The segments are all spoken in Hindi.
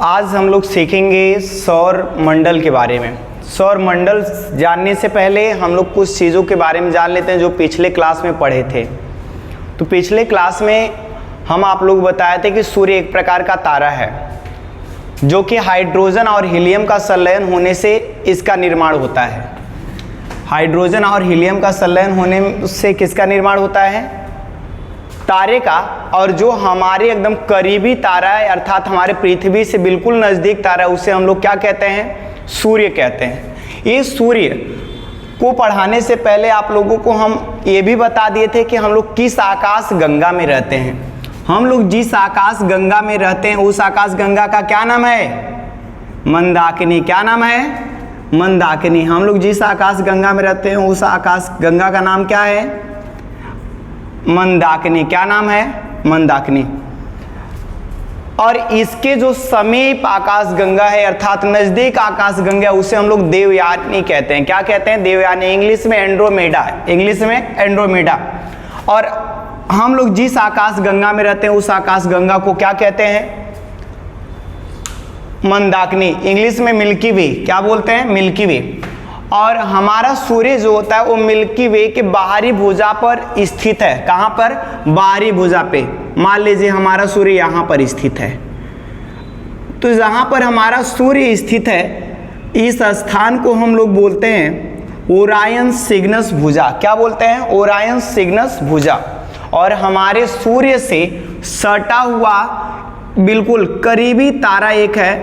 आज हम लोग सीखेंगे सौर मंडल के बारे में। सौर मंडल जानने से पहले हम लोग कुछ चीज़ों के बारे में जान लेते हैं जो पिछले क्लास में पढ़े थे। तो पिछले क्लास में हम आप लोग बताए थे कि सूर्य एक प्रकार का तारा है जो कि हाइड्रोजन और हीलियम का संलयन होने से इसका निर्माण होता है। हाइड्रोजन और हीलियम का संलयन होने से किसका निर्माण होता है? तारे का। और जो हमारे एकदम करीबी तारा है अर्थात हमारे पृथ्वी से बिल्कुल नज़दीक तारा है उसे हम लोग क्या कहते हैं? सूर्य कहते हैं। ये सूर्य को पढ़ाने से पहले आप लोगों को हम ये भी बता दिए थे कि हम लोग किस आकाश गंगा में रहते हैं। हम लोग जिस आकाश गंगा में रहते हैं उस आकाश गंगा का क्या नाम है? मंदाकिनी। क्या नाम है? मंदाकिनी। हम लोग जिस आकाश गंगा में रहते हैं उस आकाश गंगा का नाम क्या है? मंदाकिनी। क्या नाम है? मंदाकिनी। और इसके जो समीप आकाश गंगा है अर्थात नजदीक आकाश गंगा उसे हम लोग देवयानी कहते हैं। क्या कहते हैं? देवयानी। इंग्लिश में एंड्रोमेडा। इंग्लिश में एंड्रोमेडा। और हम लोग जिस आकाश गंगा में रहते हैं उस आकाश गंगा को क्या कहते हैं? मंदाकिनी। इंग्लिश में मिल्की वे। क्या बोलते हैं? मिल्की वे। और हमारा सूर्य जो होता है वो मिल्की वे के बाहरी भुजा पर स्थित है। कहाँ पर? बाहरी भुजा पे। मान लीजिए हमारा सूर्य यहाँ पर स्थित है, तो जहाँ पर हमारा सूर्य स्थित है इस स्थान को हम लोग बोलते हैं ओरायन सिग्नस भुजा। क्या बोलते हैं? ओरायन सिग्नस भुजा। और हमारे सूर्य से सटा हुआ बिल्कुल करीबी तारा एक है,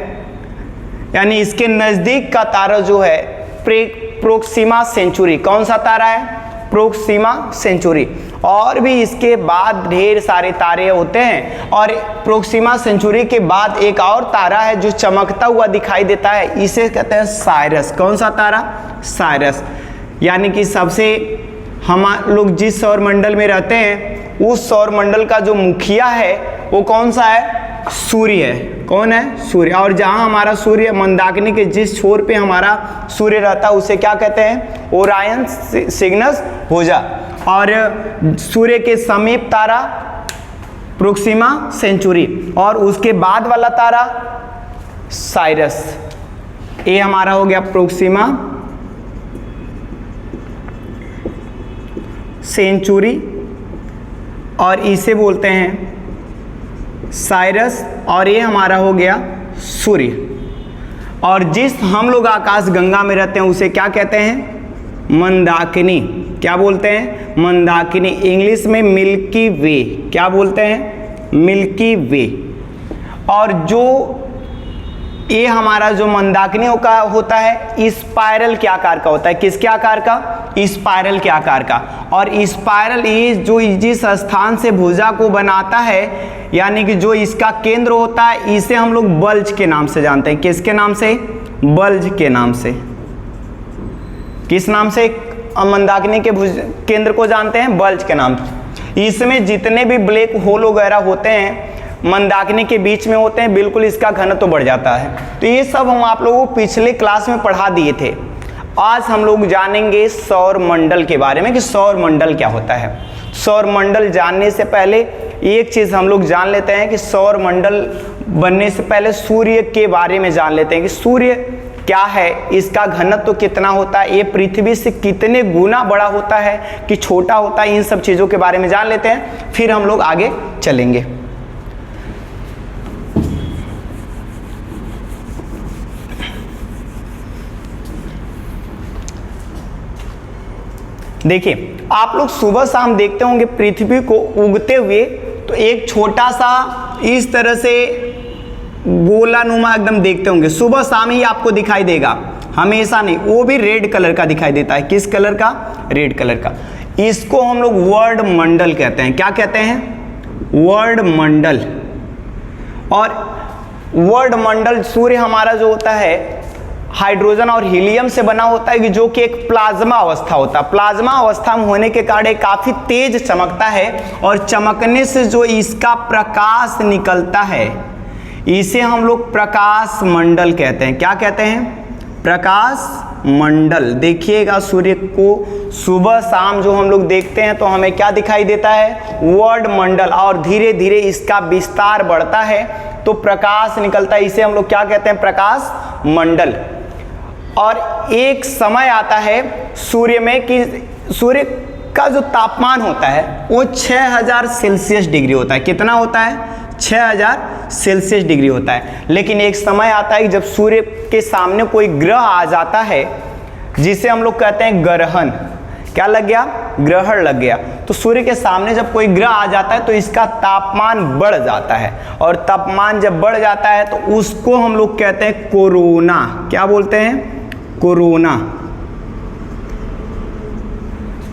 यानी इसके नज़दीक का तारा जो है प्रोक्सिमा सेंचुरी। कौन सा तारा है? Proxima Centauri. और भी इसके बाद ढेर सारे तारे होते हैं और प्रोक्सिमा सेंचुरी के बाद एक और तारा है जो चमकता हुआ दिखाई देता है, इसे कहते हैं साइरस। कौन सा तारा? साइरस। यानी कि सबसे हम लोग जिस सौर मंडल में रहते हैं उस सौर मंडल का जो मुखिया है वो कौन सा है? सूर्य है। कौन है? सूर्य। और जहां हमारा सूर्य मंदाकिनी के जिस छोर पे हमारा सूर्य रहता है उसे क्या कहते हैं? ओरायन सिग्नस भुजा। और सूर्य के समीप तारा प्रोक्सिमा सेंचुरी और उसके बाद वाला तारा साइरस। ये हमारा हो गया प्रोक्सिमा सेंचुरी और इसे बोलते हैं साइरस। और ये हमारा हो गया सूर्य। और जिस हम लोग आकाश गंगा में रहते हैं उसे क्या कहते हैं? मंदाकिनी। क्या बोलते हैं? मंदाकिनी। इंग्लिश में मिल्की वे। क्या बोलते हैं? मिल्की वे। और जो ये हमारा जो मंदाकिनी का होता है स्पाइरल के आकार का होता है। किसके आकार का? स्पाइरल के आकार का। और स्पाइरल ये जो जिस स्थान से भुजा को बनाता है यानी कि जो इसका केंद्र होता है इसे हम लोग बल्ज के नाम से जानते हैं। किसके नाम से? बल्ज के नाम से। किस नाम से मंदाकिनी के केंद्र को जानते हैं? बल्ज के नाम से। इसमें जितने भी ब्लैक होल वगैरह होते हैं मंदाकिनी के बीच में होते हैं, बिल्कुल इसका घनत्व तो बढ़ जाता है। तो ये सब हम आप लोगों को पिछले क्लास में पढ़ा दिए थे। आज हम लोग जानेंगे सौर मंडल के बारे में कि सौर मंडल क्या होता है। सौर मंडल जानने से पहले एक चीज़ हम लोग जान लेते हैं कि सौर मंडल बनने से पहले सूर्य के बारे में जान लेते हैं कि सूर्य क्या है, इसका घनत्व तो कितना होता है, ये पृथ्वी से कितने गुना बड़ा होता है कि छोटा होता है। इन सब चीज़ों के बारे में जान लेते हैं, फिर हम लोग आगे चलेंगे। देखिए आप लोग सुबह शाम देखते होंगे पृथ्वी को उगते हुए, तो एक छोटा सा इस तरह से गोलानुमा एकदम देखते होंगे। सुबह शाम ही आपको दिखाई देगा, हमेशा नहीं। वो भी रेड कलर का दिखाई देता है। किस कलर का? रेड कलर का। इसको हम लोग वर्ल्ड मंडल कहते हैं। क्या कहते हैं? वर्ल्ड मंडल। और वर्ल्ड मंडल सूर्य हमारा जो होता है हाइड्रोजन और हीलियम से बना होता है कि जो कि एक प्लाज्मा अवस्था होता है। प्लाज्मा अवस्था में होने के कारण काफ़ी तेज चमकता है और चमकने से जो इसका प्रकाश निकलता है इसे हम लोग प्रकाश मंडल कहते हैं। क्या कहते हैं? प्रकाश मंडल। देखिएगा सूर्य को सुबह शाम जो हम लोग देखते हैं तो हमें क्या दिखाई देता है? वर्ल्ड मंडल। और धीरे धीरे इसका विस्तार बढ़ता है तो प्रकाश निकलता है, इसे हम लोग क्या कहते हैं, प्रकाश मंडल। और एक समय आता है सूर्य में कि सूर्य का जो तापमान होता है वो 6000 सेल्सियस डिग्री होता है। कितना होता है? 6000 सेल्सियस डिग्री होता है। लेकिन एक समय आता है जब सूर्य के सामने कोई ग्रह आ जाता है जिसे हम लोग कहते हैं ग्रहण। क्या लग गया? ग्रहण लग गया। तो सूर्य के सामने जब कोई ग्रह आ जाता है तो इसका तापमान बढ़ जाता है, और तापमान जब बढ़ जाता है तो उसको हम लोग कहते हैं कोरोना। क्या बोलते हैं? कोरोना।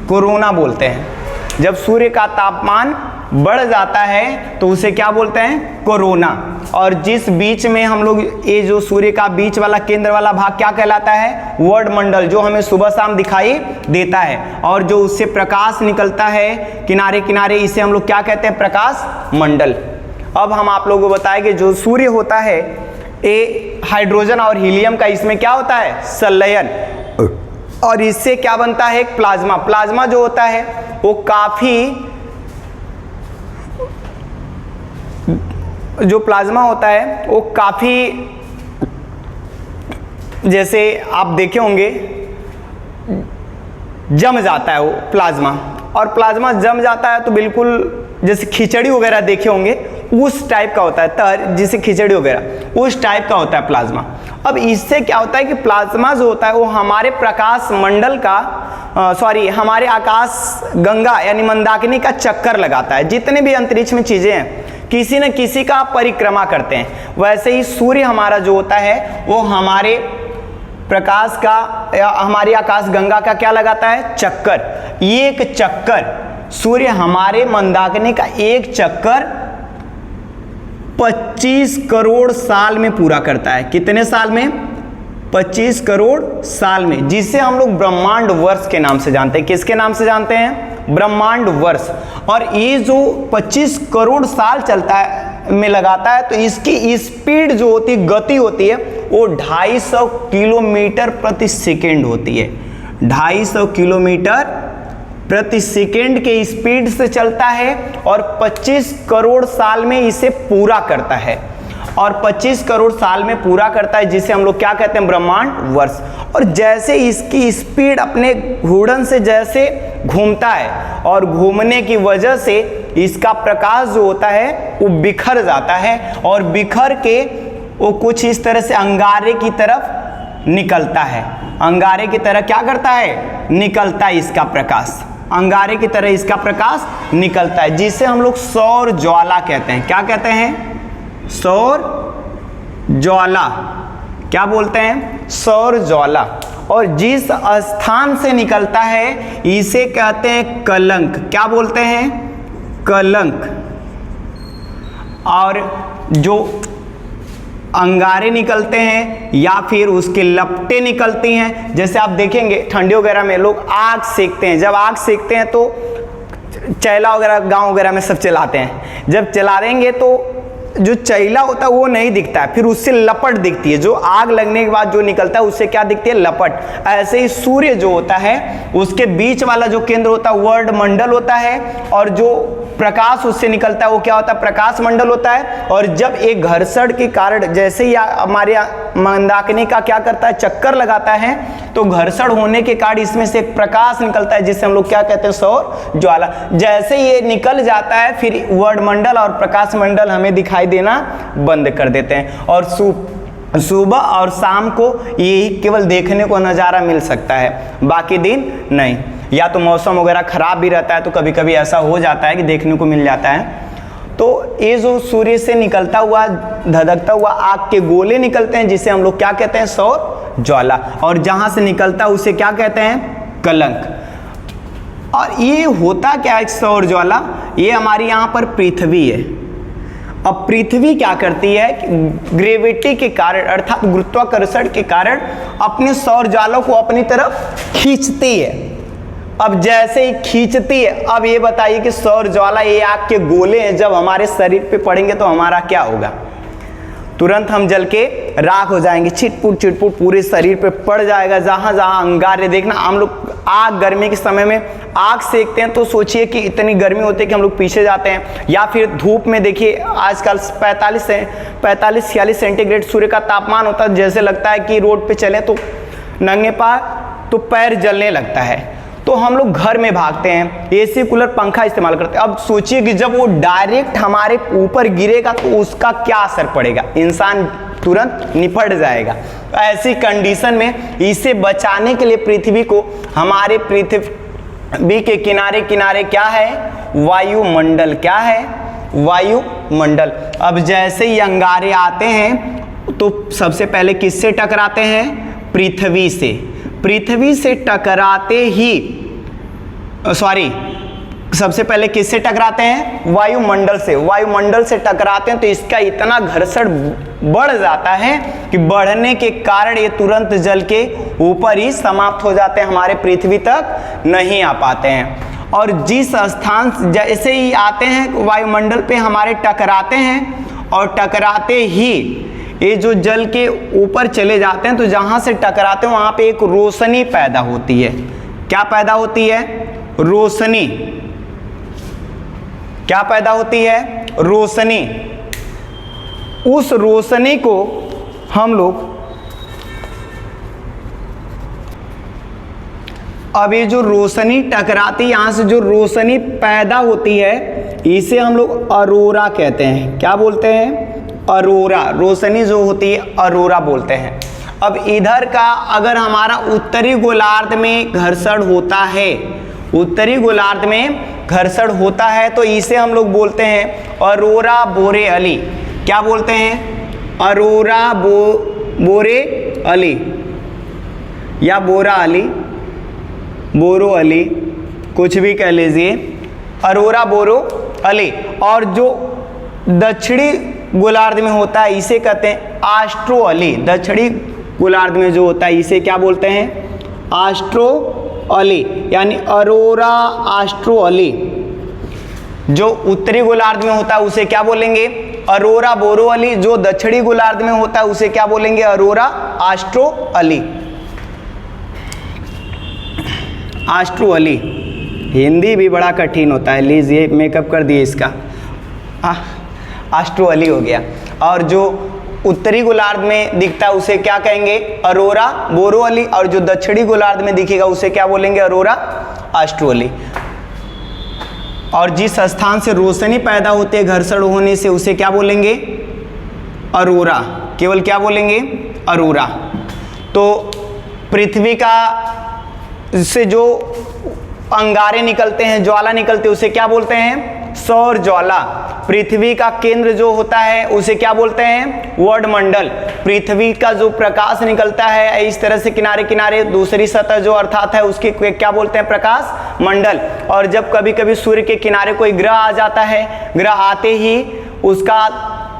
कोरोना बोलते हैं। जब सूर्य का तापमान बढ़ जाता है तो उसे क्या बोलते हैं? कोरोना। और जिस बीच में हम लोग ये जो सूर्य का बीच वाला केंद्र वाला भाग क्या कहलाता है? वर्णमंडल, जो हमें सुबह शाम दिखाई देता है, और जो उससे प्रकाश निकलता है किनारे किनारे, इसे हम लोग क्या कहते हैं? प्रकाश मंडल। अब हम आप लोगों को बताएंगे जो सूर्य होता है ये हाइड्रोजन और हीलियम का इसमें क्या होता है? संलयन, और इससे क्या बनता है? एक प्लाज्मा। प्लाज्मा जो होता है वो काफी, जो प्लाज्मा होता है वो काफी, जैसे आप देखे होंगे जम जाता है वो प्लाज्मा, और प्लाज्मा जम जाता है तो बिल्कुल जैसे खिचड़ी वगैरह देखे होंगे उस टाइप का होता है, तर जिसे खिचड़ी वगैरह उस टाइप का होता है प्लाज्मा। अब इससे क्या होता है कि प्लाज्मा जो होता है वो हमारे प्रकाश मंडल का हमारे आकाश गंगा यानी मंदाकिनी का चक्कर लगाता है। जितने भी अंतरिक्ष में चीजें हैं किसी न किसी का परिक्रमा करते हैं, वैसे ही सूर्य हमारा जो होता है वो हमारे प्रकाश का या हमारी आकाश गंगा का क्या लगाता है? चक्कर। एक चक्कर सूर्य हमारे मंदाकिनी का एक चक्कर 25 करोड़ साल में पूरा करता है। कितने साल में? 25 करोड़ साल में, जिसे हम लोग ब्रह्मांड वर्ष के नाम से जानते हैं। किसके नाम से जानते हैं? ब्रह्मांड वर्ष। और ये जो 25 करोड़ साल चलता है में लगाता है तो इसकी स्पीड जो होती है, गति होती है, वो 250 किलोमीटर प्रति सेकेंड होती है। 250 किलोमीटर प्रति सेकेंड के स्पीड से चलता है और 25 करोड़ साल में इसे पूरा करता है, और 25 करोड़ साल में पूरा करता है, जिसे हम लोग क्या कहते हैं? ब्रह्मांड वर्ष। और जैसे इसकी स्पीड अपने घूर्णन से जैसे घूमता है, और घूमने की वजह से इसका प्रकाश जो होता है वो बिखर जाता है, और बिखर के वो कुछ इस तरह से अंगारे की तरफ निकलता है। अंगारे की तरह क्या करता है? निकलता है इसका प्रकाश, अंगारे की तरह इसका प्रकाश निकलता है, जिसे हम लोग सौर ज्वाला कहते हैं। क्या कहते हैं? सौर ज्वाला। क्या बोलते हैं? सौर ज्वाला। और जिस स्थान से निकलता है इसे कहते हैं कलंक। क्या बोलते हैं? कलंक। और जो अंगारे निकलते हैं या फिर उसके लपटें निकलती हैं, जैसे आप देखेंगे ठंडी वगैरह में लोग आग सेकते हैं। जब आग सेकते हैं तो चैला वगैरह गांव वगैरह में सब चलाते हैं। जब चला देंगे तो जो चैला होता है वो नहीं दिखता है, फिर उससे लपट दिखती है। जो आग लगने के बाद जो निकलता है उससे क्या दिखती है? लपट। ऐसे ही सूर्य जो होता है उसके बीच वाला जो केंद्र होता है वर्णमंडल होता है, और जो प्रकाश उससे निकलता है वो क्या होता है? प्रकाश मंडल होता है। और जब एक घर्षण के कारण जैसे ही हमारे मंदाकिनी का क्या करता है? चक्कर लगाता है, तो घर्षण होने के कारण इसमें से एक प्रकाश निकलता है, जिसे हम लोग क्या कहते हैं? सौर ज्वाला। जैसे ये निकल जाता है फिर वर्णमंडल और प्रकाश मंडल हमें दिखाई देना बंद कर देते हैं, और सुबह और शाम को यही केवल देखने को नज़ारा मिल सकता है, बाकी दिन नहीं। या तो मौसम वगैरह खराब भी रहता है तो कभी कभी ऐसा हो जाता है कि देखने को मिल जाता है। तो ये जो सूर्य से निकलता हुआ धधकता हुआ आग के गोले निकलते हैं, जिसे हम लोग क्या कहते हैं? सौर ज्वाला। और जहाँ से निकलता है उसे क्या कहते हैं? कलंक। और ये होता क्या है सौर ज्वाला? ये हमारी यहाँ पर पृथ्वी है। अब पृथ्वी क्या करती है? ग्रेविटी के कारण अर्थात गुरुत्वाकर्षण के कारण अपने सौर ज्वालों को अपनी तरफ खींचती है। अब जैसे ही खींचती है, अब ये बताइए कि सौर ज्वाला ये आग के गोले हैं, जब हमारे शरीर पे पड़ेंगे तो हमारा क्या होगा? तुरंत हम जल के राख हो जाएंगे, छिटपुट पूरे शरीर पे पड़ जाएगा। जहाँ जहाँ अंगारे, देखना हम लोग आग गर्मी के समय में आग सेकते हैं तो सोचिए कि इतनी गर्मी होती है कि हम लोग पीछे जाते हैं। या फिर धूप में देखिए आजकल 45-46 सेंटीग्रेड सूर्य का तापमान होता है, जैसे लगता है कि रोड पे चले तो नंगे पाँव तो पैर जलने लगता है। तो हम लोग घर में भागते हैं, एसी कूलर पंखा इस्तेमाल करते हैं। अब सोचिए कि जब वो डायरेक्ट हमारे ऊपर गिरेगा तो उसका क्या असर पड़ेगा, इंसान तुरंत निपट जाएगा। तो ऐसी कंडीशन में इसे बचाने के लिए पृथ्वी को, हमारे पृथ्वी के किनारे किनारे क्या है, वायुमंडल, क्या है, वायुमंडल। अब जैसे ही अंगारे आते हैं तो सबसे पहले किससे टकराते हैं, पृथ्वी से। पृथ्वी से टकराते ही सबसे पहले किससे टकराते हैं, वायुमंडल से। वायुमंडल से टकराते हैं तो इसका इतना घर्षण बढ़ जाता है कि बढ़ने के कारण ये तुरंत जल के ऊपर ही समाप्त हो जाते हैं, हमारे पृथ्वी तक नहीं आ पाते हैं। और जिस स्थान जैसे ही आते हैं वायुमंडल पे हमारे टकराते हैं और टकराते ही ये जो जल के ऊपर चले जाते हैं तो जहां से टकराते हैं वहां पे एक रोशनी पैदा होती है। क्या पैदा होती है, रोशनी। क्या पैदा होती है, रोशनी। उस रोशनी को हम लोग, अब ये जो रोशनी टकराती, यहां से जो रोशनी पैदा होती है इसे हम लोग अरोरा कहते हैं। क्या बोलते हैं, अरोरा। रोशनी जो होती है अरोरा बोलते हैं। अब इधर का अगर हमारा उत्तरी गोलार्ध में घर्षण होता है, उत्तरी गोलार्ध में घर्षण होता है तो इसे हम लोग बोलते हैं अरोरा बोरेअली। क्या बोलते हैं, अरोरा बोरेअली या बोराअली, बोरोअली, कुछ भी कह लीजिए, अरोरा बोरोअली। और जो दक्षिणी गोलार्ध में होता है इसे कहते हैं आस्ट्रोअली। दक्षिणी गोलार्ध में जो होता है इसे क्या बोलते हैं, आस्ट्रोअली, यानी अरोरा आस्ट्रोअली। जो उत्तरी गोलार्ध में होता है उसे क्या बोलेंगे, अरोरा बोरोअली। जो दक्षिणी गोलार्ध में होता है उसे क्या बोलेंगे, अरोरा आस्ट्रोअली। आस्ट्रोअली, हिंदी भी बड़ा कठिन होता है, लीजिए मेकअप कर दिए इसका, आस्ट्रोअली हो गया। और जो उत्तरी गोलार्ध में दिखता है उसे क्या कहेंगे, अरोरा बोरोअली। और जो दक्षिणी गोलार्ध में दिखेगा उसे क्या बोलेंगे, अरोरा आस्ट्रोअली। और जिस स्थान से रोशनी पैदा होती है घर्षण होने से उसे क्या बोलेंगे, अरोरा। केवल क्या बोलेंगे, अरोरा। तो पृथ्वी का से जो अंगारे निकलते हैं, ज्वाला निकलते हैं, उसे क्या बोलते हैं, सौर ज्वाला। पृथ्वी का केंद्र जो होता है उसे क्या बोलते हैं, वर्णमंडल। पृथ्वी का जो प्रकाश निकलता है इस तरह से किनारे किनारे, दूसरी सतह जो अर्थात है उसके क्या बोलते हैं, प्रकाश मंडल। और जब कभी कभी सूर्य के किनारे कोई ग्रह आ जाता है, ग्रह आते ही उसका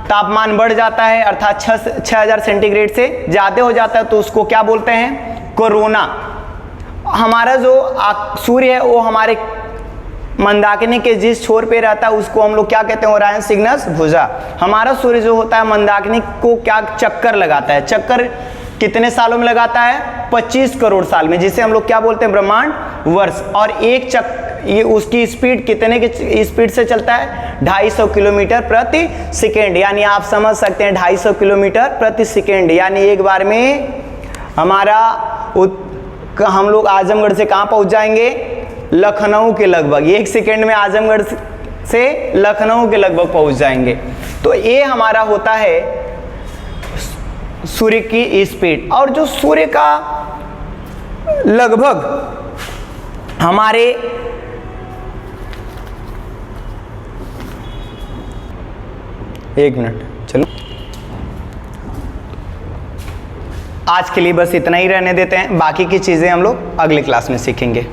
तापमान बढ़ जाता है, अर्थात 6000 सेंटीग्रेड से ज़्यादा हो जाता है तो उसको क्या बोलते हैं, कोरोना। हमारा जो सूर्य है वो हमारे मंदाकिनी के जिस छोर पे रहता है उसको हम लोग क्या कहते हैं, ओरायन सिग्नस भुजा। हमारा सूर्य जो होता है मंदाकिनी को क्या चक्कर लगाता है, चक्कर कितने सालों में लगाता है, 25 करोड़ साल में, जिसे हम लोग क्या बोलते हैं, ब्रह्मांड वर्ष। और एक चक्कर, ये उसकी स्पीड कितने की स्पीड से चलता है, 250 किलोमीटर प्रति सेकेंड। यानी आप समझ सकते हैं 250 किलोमीटर प्रति सेकेंड, यानी एक बार में हमारा हम लोग आजमगढ़ से कहाँ पहुँच जाएंगे, लखनऊ के लगभग। 1 सेकेंड में आजमगढ़ से लखनऊ के लगभग पहुंच जाएंगे। तो ये हमारा होता है सूर्य की स्पीड। और जो सूर्य का लगभग हमारे एक मिनट, चलो आज के लिए बस इतना ही रहने देते हैं, बाकी की चीज़ें हम लोग अगले क्लास में सीखेंगे।